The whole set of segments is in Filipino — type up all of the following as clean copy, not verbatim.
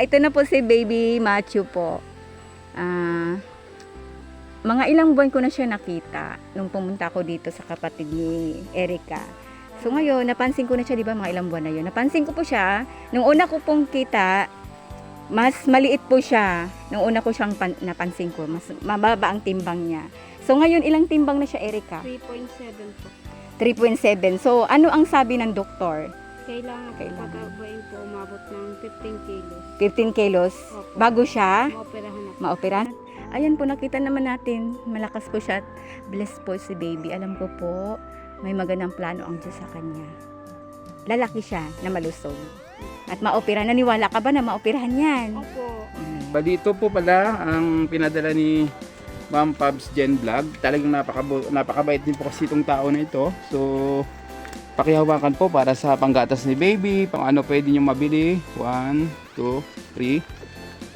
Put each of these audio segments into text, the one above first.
ito na po si Baby Matthew po. Mga ilang buwan ko na siya nakita nung pumunta ako dito sa kapatid ni Erica. So ngayon, napansin ko na siya, di ba, mga ilang buwan na yun. Napansin ko po siya, nung una ko pong kita, mas maliit po siya. Nung una ko siyang napansin ko, mas mababa ang timbang niya. So ngayon, ilang timbang na siya, Erica? 3.7 po. 3.7. So ano ang sabi ng doktor? Kailangan patabain po umabot ng 15 kilos. 15 kilos? Opo. Bago siya Maoperahan na po. maoperahan? Ayan po, nakita naman natin, malakas po siya. Blessed po si baby. Alam ko po, may magandang plano ang Diyos sa kanya. Lalaki siya na malusog. At maoperahan. Naniwala ka ba na maoperahan yan? Opo. Bali, ito po pala ang pinadala ni Ma'am Pabs Jen Vlog. Talagang napakabait din po kasi itong tao na ito. So, pakihawakan po para sa panggatas ni baby. Pang ano pwede nyo mabili. 1, 2, 3,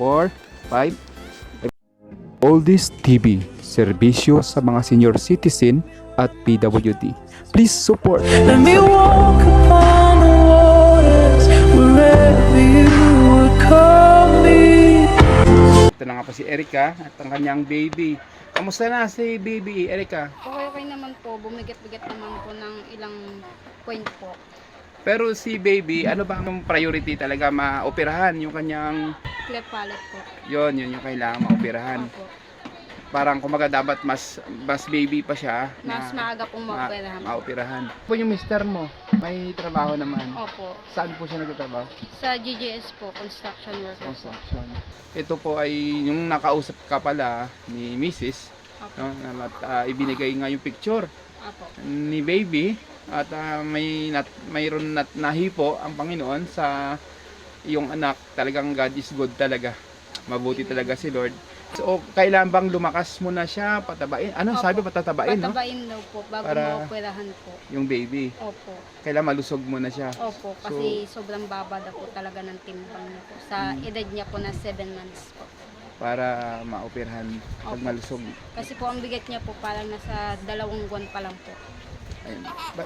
4, 5. Oldies TV, serbisyo sa mga senior citizen at PWD. Please support. Let me walk upon the waters wherever you would call me. Ito na nga po si Erica at ang kanyang baby. Kamusta na si baby, Erica? Okay naman po. Bumigat-bigat naman po ng ilang point po. Pero si baby, ano ba ang priority talaga maoperahan? Yung kanyang, Cleft palate po. yun yung kailangan maoperahan. Opo. Parang kumaga dapat mas baby pa siya. Mas maaga pong maoperahan. Maoperahan. Po yung mister mo, may trabaho naman. Opo. Saan po siya nagtatrabaho? Sa GGS po, construction worker po. Construction. Ito po ay yung nakausap ka pala ni Mrs. Opo. No, ibinigay nga yung picture Opo. ni baby at mayroon nahipo ang Panginoon sa iyong anak. Talagang God is good talaga. Mabuti talaga si Lord. So, kailan bang lumakas mo na siya, patabain? Ano, Opo. sabi patatabain, no? Patabain daw po bago Para- maoperahan po. Yung baby. Opo. Kailan malusog mo na siya. Opo, kasi sobrang baba daw po talaga ng timbang niya po. Sa edad niya po na 7 months po. Para maoperahan pag Opo. malusog. Kasi po ang bigat niya po parang nasa 2 buwan pa lang po. Ayun.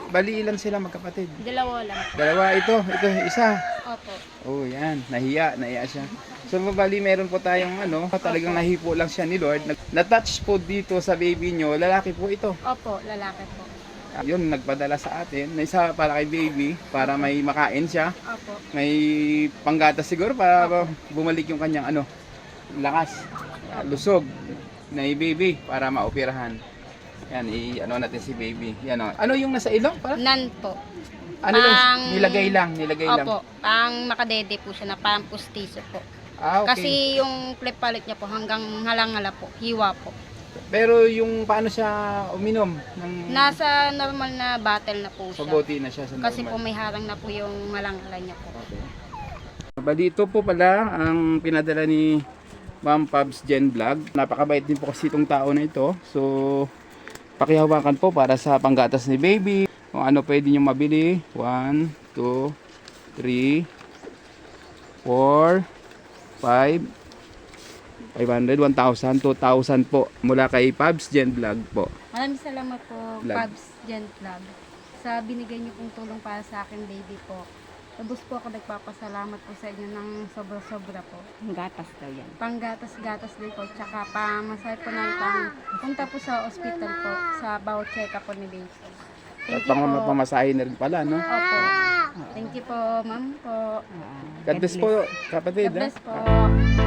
Bali ilan sila magkapatid? 2 lang po. Dalawa, ito isa. Opo. Oh, yan. Nahiya siya. So, bali meron po tayong talagang nahipo lang siya ni Lord. Na-touch po dito sa baby nyo, lalaki po ito. Opo, lalaki po. Yun, nagpadala sa atin. Na isa para kay baby, para may makain siya. Opo. May panggatas siguro para bumalik yung kanyang lakas. Lusog na baby para maoperahan. Yan, natin si baby. Yan o. Ano yung nasa ilong? Nan po. Ano lang? Nilagay lang. Opo, pang makadede po siya na parang pustiso po. Okay. Kasi yung cleft palate niya po hanggang halangala po, hiwa po. Pero yung paano siya uminom? Nasa normal na bottle na po Sa siya. bote na siya sa normal. Kasi po may harang na po yung halangala niya po. Okay. Bali, ito po pala ang pinadala ni Ma'am Pabs Jen Vlog. Napakabait din po kasi itong tao na ito. So, pakihawakan po para sa panggatas ni baby. Kung ano pwede nyo mabili. 1, 2, 3, 4, 5, 500, 1,000, 2,000 po. Mula kay Pabs Jen Vlog po. Maraming salamat po, Vlog. Pabs Gent Vlog, sa binigay niyo pong tulong para sa akin, baby po. Tapos po ako nagpapasalamat po sa inyo ng sobra-sobra po. Ang gatas daw yan. Panggatas-gatas din po, tsaka pamasahe po ng punta po sa ospital po, sa bawat check-up po ni baby. At Thank you po. pamasahe na rin pala, no? Opo. Thank you po, ma'am po. God bless po, kapatid. God bless ha? po.